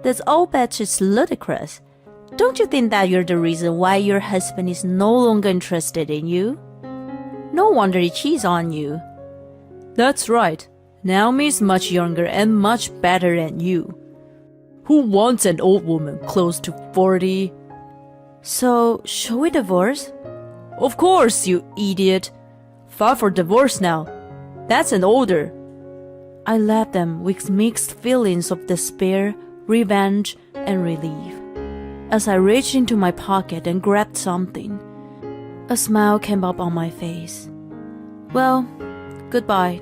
This old bitch is ludicrous. Don't you think that you're the reason why your husband is no longer interested in you? No wonder he cheats on you. That's right. Naomi is much younger and much better than you. Who wants an old woman close to 40? So, shall we divorce? Of course, you idiot. File for divorce now. That's an order. I left them with mixed feelings of despair, revenge, and relief. As I reached into my pocket and grabbed something, a smile came up on my face. Well, goodbye.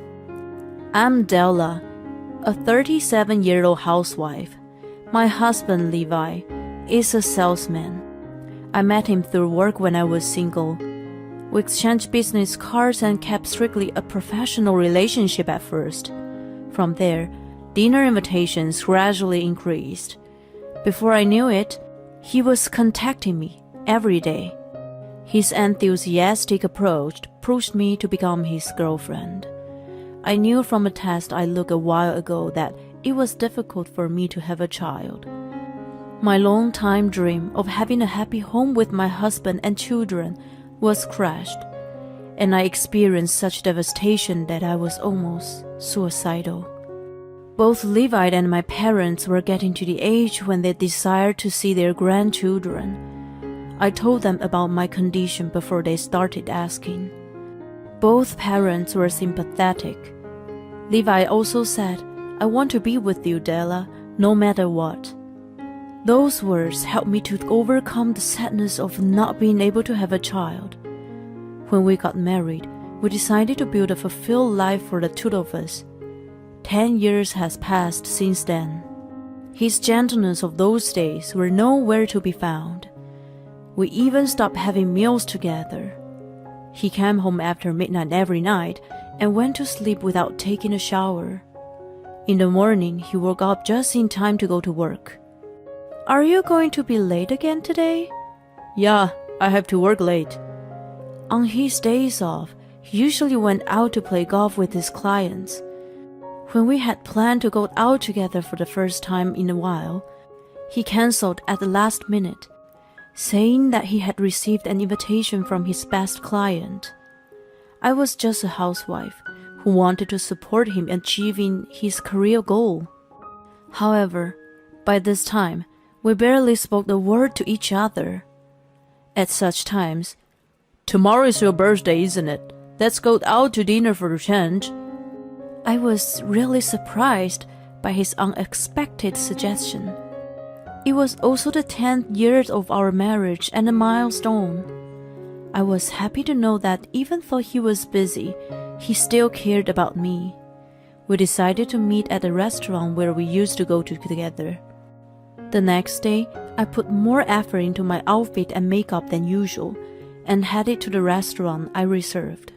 I'm Della, a 37-year-old housewife. My husband, Levi, is a salesman. I met him through work when I was single. We exchanged business cards and kept strictly a professional relationship at first. From there, dinner invitations gradually increased. Before I knew it, he was contacting me every day. His enthusiastic approach pushed me to become his girlfriend. I knew from a test I took a while ago that it was difficult for me to have a child. My long-time dream of having a happy home with my husband and children was crushed, and I experienced such devastation that I was almost suicidal. Both Levi and my parents were getting to the age when they desired to see their grandchildren. I told them about my condition before they started asking. Both parents were sympathetic. Levi also said, "I want to be with you, Della, no matter what." Those words helped me to overcome the sadness of not being able to have a child. When we got married, we decided to build a fulfilled life for the two of us. 10 years has passed since then. His gentleness of those days were nowhere to be found. We even stopped having meals together. He came home after midnight every night and went to sleep without taking a shower. In the morning, he woke up just in time to go to work. "Are you going to be late again today?" Yeah, I have to work late. On his days off, he usually went out to play golf with his clients. When we had planned to go out together for the first time in a while, he canceled at the last minute, saying that he had received an invitation from his best client. I was just a housewife who wanted to support him achieving his career goal. However, by this time, we barely spoke a word to each other. At such times, "Tomorrow is your birthday, isn't it? Let's go out to dinner for a change." I was really surprised by his unexpected suggestion. It was also the 10th year of our marriage and a milestone. I was happy to know that even though he was busy, he still cared about me. We decided to meet at a restaurant where we used to go to together. The next day, I put more effort into my outfit and makeup than usual and headed to the restaurant I reserved.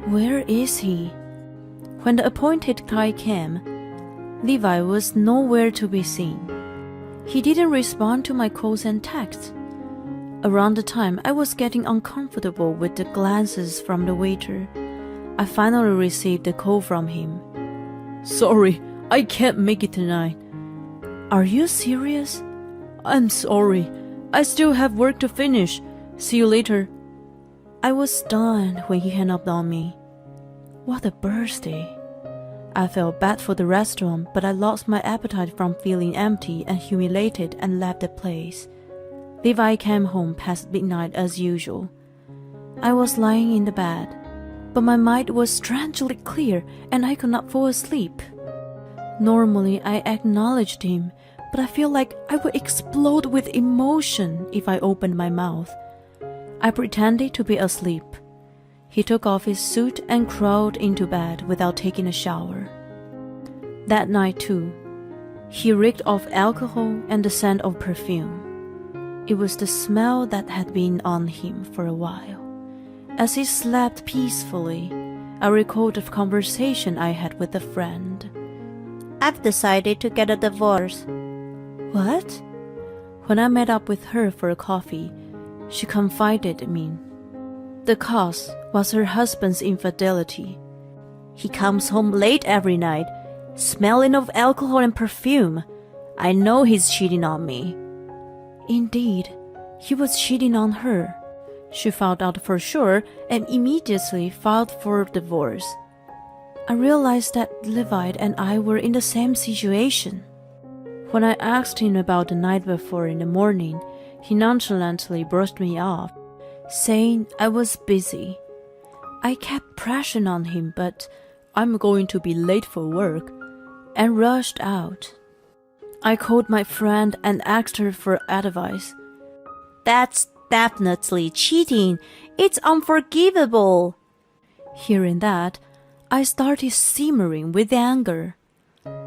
Where is he? When the appointed time came, Levi was nowhere to be seen. He didn't respond to my calls and texts. Around the time I was getting uncomfortable with the glances from the waiter, I finally received a call from him. "Sorry, I can't make it tonight." "Are you serious?" "I'm sorry. I still have work to finish. See you later." I was stunned when he hung up on me. What a birthday. I felt bad for the restaurant, but I lost my appetite from feeling empty and humiliated and left the place. Levi came home past midnight as usual. I was lying in the bed, but my mind was strangely clear and I could not fall asleep. Normally, I acknowledged him, but I feel like I would explode with emotion if I opened my mouth. I pretended to be asleep. He took off his suit and crawled into bed without taking a shower. That night too, he reeked of alcohol and the scent of perfume. It was the smell that had been on him for a while. As he slept peacefully, I recalled a conversation I had with a friend. "I've decided to get a divorce." What? When I met up with her for a coffee, she confided me. The cause was her husband's infidelity. "He comes home late every night. smelling of alcohol and perfume. I know he's cheating on me." Indeed, he was cheating on her. She found out for sure and immediately filed for divorce. I realized that Levi and I were in the same situation. When I asked him about the night before in the morning, he nonchalantly brushed me off, saying I was busy. I kept pressing on him, but "I'm going to be late for work," and rushed out. I called my friend and asked her for advice. That's definitely cheating. It's unforgivable. Hearing that, I started simmering with anger.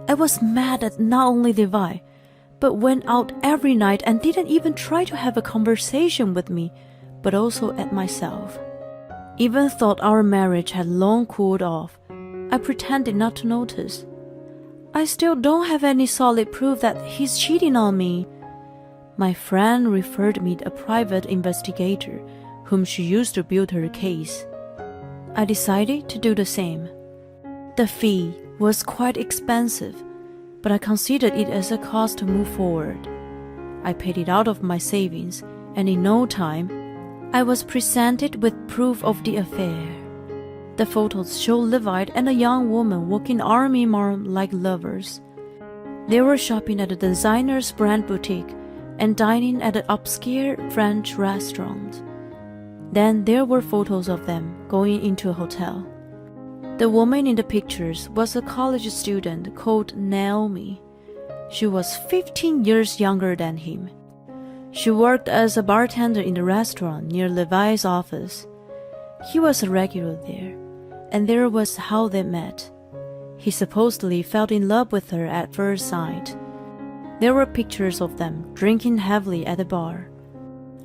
I was mad at not only Levi, but went out every night and didn't even try to have a conversation with me, but also at myself. Even thought our marriage had long cooled off, I pretended not to notice. I still don't have any solid proof that he's cheating on me. My friend referred me to a private investigator whom she used to build her case. I decided to do the same. The fee was quite expensive, but I considered it as a cost to move forward. I paid it out of my savings, and in no time, I was presented with proof of the affair. The photos show Levi and a young woman walking arm in arm like lovers. They were shopping at a designer's brand boutique and dining at an obscure French restaurant. Then there were photos of them going into a hotel. The woman in the pictures was a college student called Naomi. She was 15 years younger than him. She worked as a bartender in the restaurant near Levi's office. He was a regular there, and there was how they met. He supposedly fell in love with her at first sight. There were pictures of them drinking heavily at the bar.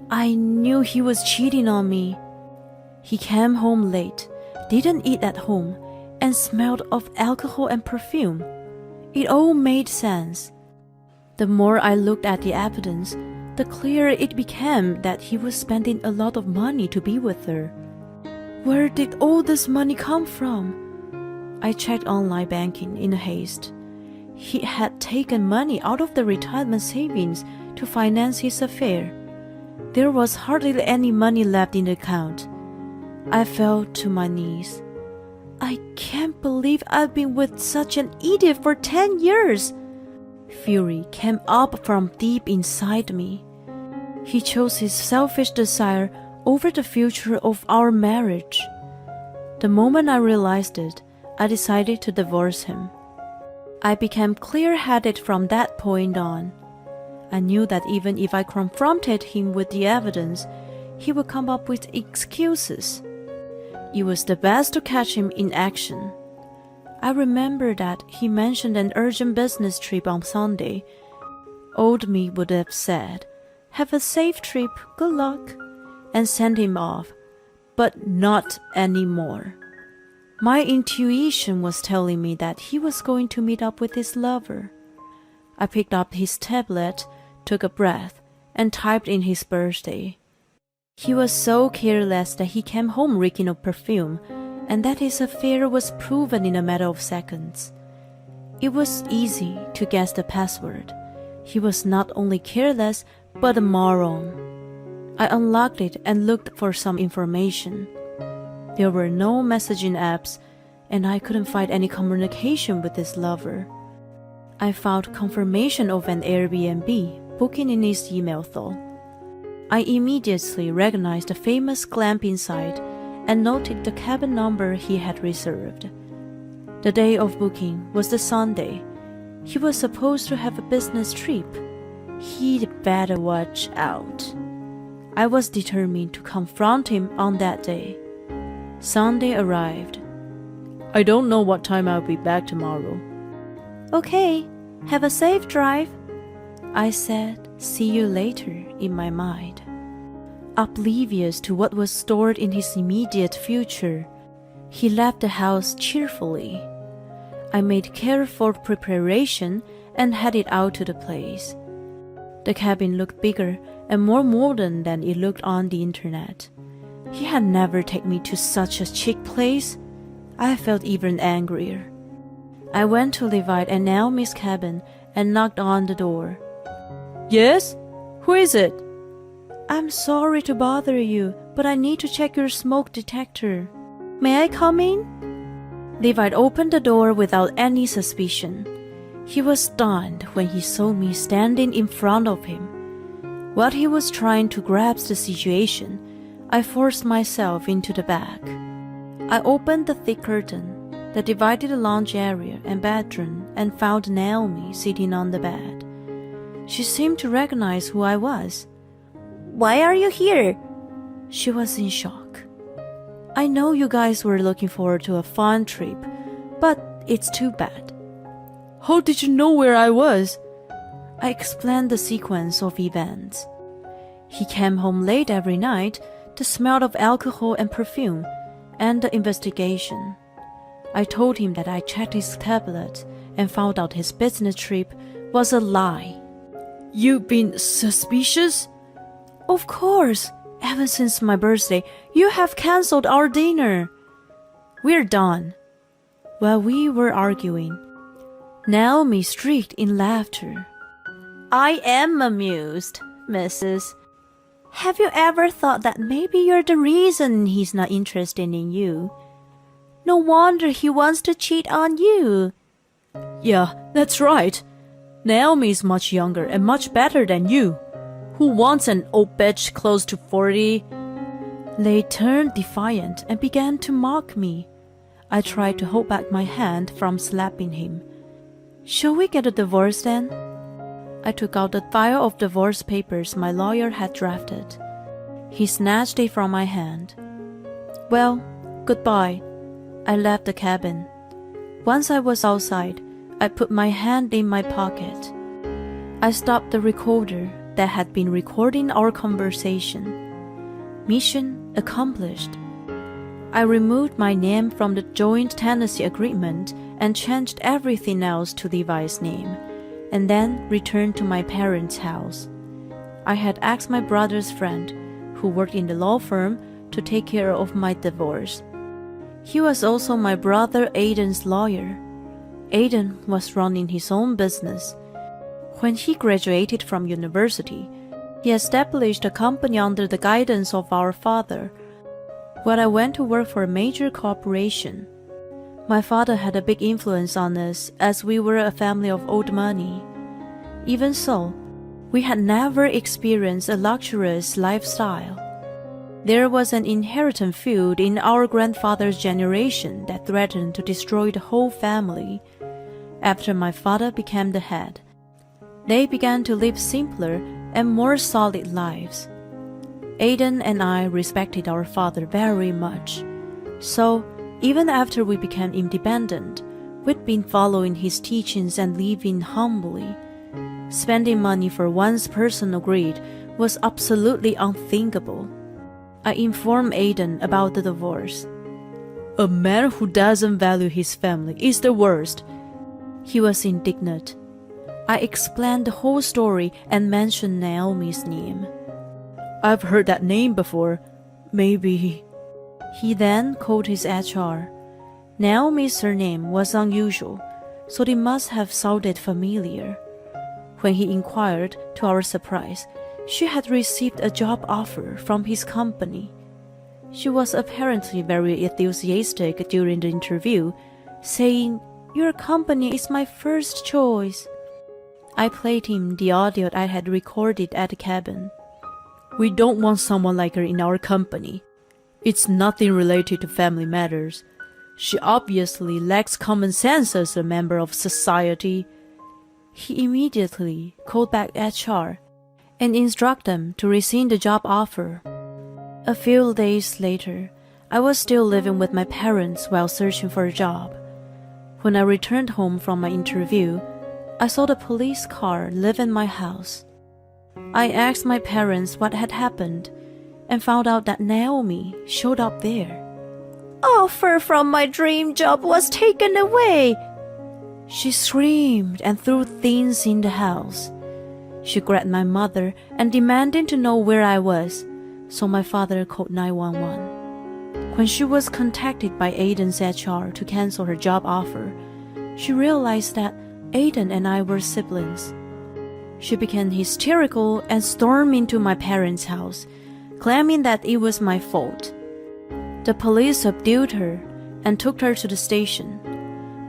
I knew he was cheating on me. He came home late, didn't eat at home, and smelled of alcohol and perfume. It all made sense. The more I looked at the evidence, the clearer it became that he was spending a lot of money to be with her. Where did all this money come from? I checked online banking in haste. He had taken money out of the retirement savings to finance his affair. There was hardly any money left in the account. I fell to my knees. I can't believe I've been with such an idiot for 10 years. Fury came up from deep inside me. He chose his selfish desire over the future of our marriage. The moment I realized it, I decided to divorce him. I became clear-headed from that point on. I knew that even if I confronted him with the evidence, he would come up with excuses. It was the best to catch him in action. I remember that he mentioned an urgent business trip on Sunday. Old me would have said, "Have a safe trip, good luck," and sent him off, but not anymore. My intuition was telling me that he was going to meet up with his lover. I picked up his tablet, took a breath, and typed in his birthday. He was so careless that he came home reeking of perfume, and that his affair was proven in a matter of seconds. It was easy to guess the password. He was not only careless, but a moron. I unlocked it and looked for some information. There were no messaging apps, and I couldn't find any communication with his lover. I found confirmation of an Airbnb booking in his email though. I immediately recognized the famous glamping site and noted the cabin number he had reserved. The day of booking was the Sunday. He was supposed to have a business trip. He'd better watch out. I was determined to confront him on that day. Sunday arrived. "I don't know what time I'll be back tomorrow." Okay, have a safe drive. I said, "See you later," in my mind. Oblivious to what was stored in his immediate future, he left the house cheerfully. I made careful preparation and headed out to the place. The cabin looked bigger and more modern than it looked on the internet. He had never taken me to such a chic place. I felt even angrier. I went to Levi and Naomi's cabin and knocked on the door. Yes? Who is it? I'm sorry to bother you, but I need to check your smoke detector. May I come in? Levi opened the door without any suspicion. He was stunned when he saw me standing in front of him. While he was trying to grasp the situation, I forced myself into the back. I opened the thick curtain that divided the lounge area and bedroom and found Naomi sitting on the bed. She seemed to recognize who I was. Why are you here? She was in shock. I know you guys were looking forward to a fun trip, but it's too bad. How did you know where I was? I explained the sequence of events. He came home late every night, the smell of alcohol and perfume, and the investigation. I told him that I checked his tablet and found out his business trip was a lie. You've been suspicious? Of course. Ever since my birthday, you have cancelled our dinner. We're done. While we were arguing, Naomi shrieked in laughter. I am amused, Mrs. Have you ever thought that maybe you're the reason he's not interested in you? No wonder he wants to cheat on you. Yeah, that's right. Naomi's much younger and much better than you. Who wants an old bitch close to 40? They turned defiant and began to mock me. I tried to hold back my hand from slapping him. Shall we get a divorce then? I took out the file of divorce papers my lawyer had drafted. He snatched it from my hand. Well, goodbye. I left the cabin. Once I was outside, I put my hand in my pocket. I stopped the recorder that had been recording our conversation. Mission accomplished. I removed my name from the joint tenancy agreement and changed everything else to Levi's name, and then returned to my parents' house. I had asked my brother's friend, who worked in the law firm, to take care of my divorce. He was also my brother Aiden's lawyer. Aiden was running his own business. When he graduated from university, he established a company under the guidance of our father, while I went to work for a major corporation. My father had a big influence on us as we were a family of old money. Even so, we had never experienced a luxurious lifestyle. There was an inherited feud in our grandfather's generation that threatened to destroy the whole family. After my father became the head, they began to live simpler and more solid lives. Aiden and I respected our father very much. So, even after we became independent, we'd been following his teachings and living humbly. Spending money for one's personal greed was absolutely unthinkable. I informed Aiden about the divorce. A man who doesn't value his family is the worst. He was indignant. I explained the whole story and mentioned Naomi's name. I've heard that name before. Maybe... He then called his HR. Naomi's surname was unusual, so it must have sounded familiar. When he inquired, to our surprise, she had received a job offer from his company. She was apparently very enthusiastic during the interview, saying, "Your company is my first choice." I played him the audio I had recorded at the cabin. We don't want someone like her in our company. It's nothing related to family matters. She obviously lacks common sense as a member of society. He immediately called back HR and instructed them to rescind the job offer. A few days later, I was still living with my parents while searching for a job. When I returned home from my interview, I saw the police car leaving my house. I asked my parents what had happened and found out that Naomi showed up there. Offer from my dream job was taken away. She screamed and threw things in the house. She grabbed my mother and demanded to know where I was, so my father called 911. When she was contacted by Aiden's HR to cancel her job offer, she realized that Aiden and I were siblings. She became hysterical and stormed into my parents' house, claiming that it was my fault. The police subdued her and took her to the station.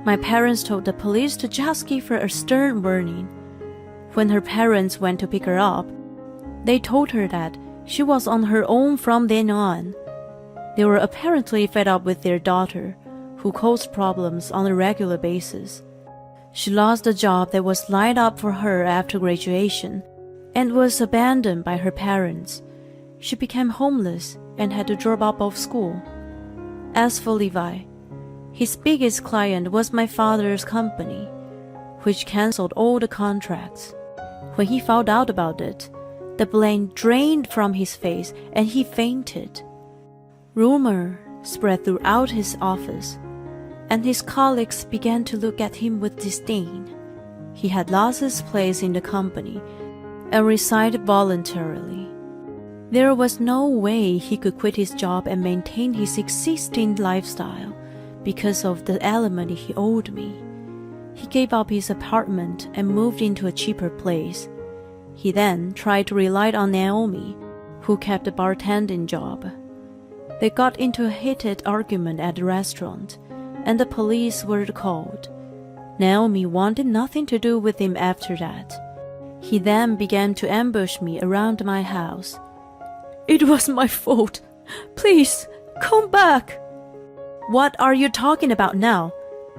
My parents told the police to just give her a stern warning. When her parents went to pick her up, they told her that she was on her own from then on. They were apparently fed up with their daughter, who caused problems on a regular basis. She lost the job that was lined up for her after graduation and was abandoned by her parents. She became homeless and had to drop out of school. As for Levi, his biggest client was my father's company, which canceled all the contracts. When he found out about it, the blame drained from his face and he fainted. Rumor spread throughout his office, and his colleagues began to look at him with disdain. He had lost his place in the company and resigned voluntarily. There was no way he could quit his job and maintain his existing lifestyle because of the alimony he owed me. He gave up his apartment and moved into a cheaper place. He then tried to rely on Naomi, who kept a bartending job. They got into a heated argument at the restaurant, and the police were called. Naomi wanted nothing to do with him after that. He then began to ambush me around my house. It was my fault. Please, come back. What are you talking about now?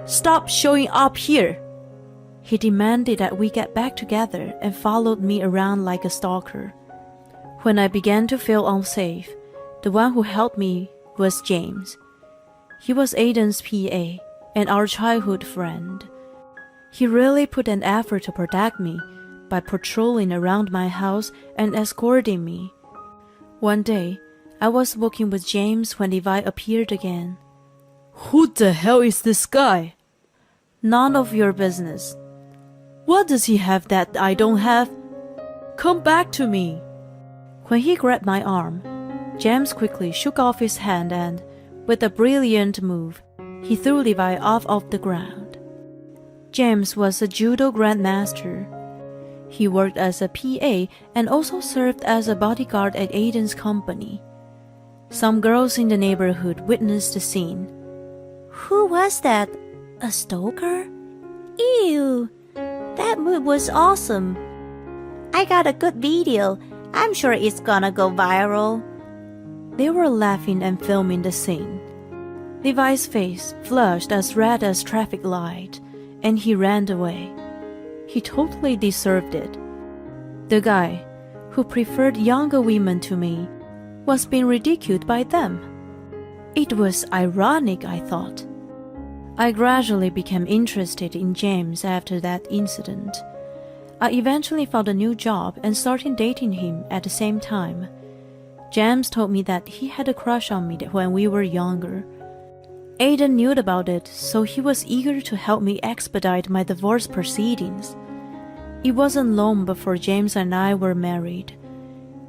Stop showing up here. He demanded that we get back together and followed me around like a stalker. When I began to feel unsafe, the one who helped me was James. He was Aiden's PA and our childhood friend. He really put an effort to protect me by patrolling around my house and escorting me. One day, I was walking with James when Levi appeared again. Who the hell is this guy? None of your business. What does he have that I don't have? Come back to me. When he grabbed my arm, James quickly shook off his hand and, with a brilliant move, he threw Levi off of the ground. James was a judo grandmaster. He worked as a PA and also served as a bodyguard at Aiden's company. Some girls in the neighborhood witnessed the scene. Who was that? A stalker? Ew! That move was awesome. I got a good video. I'm sure it's gonna go viral. They were laughing and filming the scene. Levi's face flushed as red as traffic light, and he ran away. He totally deserved it. The guy, who preferred younger women to me, was being ridiculed by them. It was ironic, I thought. I gradually became interested in James after that incident. I eventually found a new job and started dating him at the same time. James told me that he had a crush on me when we were younger. Aiden knew about it, so he was eager to help me expedite my divorce proceedings. It wasn't long before James and I were married.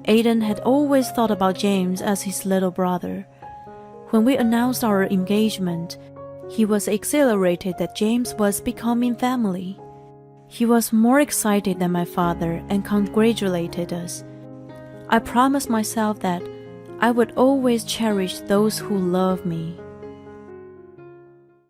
Aiden had always thought about James as his little brother. When we announced our engagement, he was exhilarated that James was becoming family. He was more excited than my father and congratulated us. I promised myself that I would always cherish those who love me.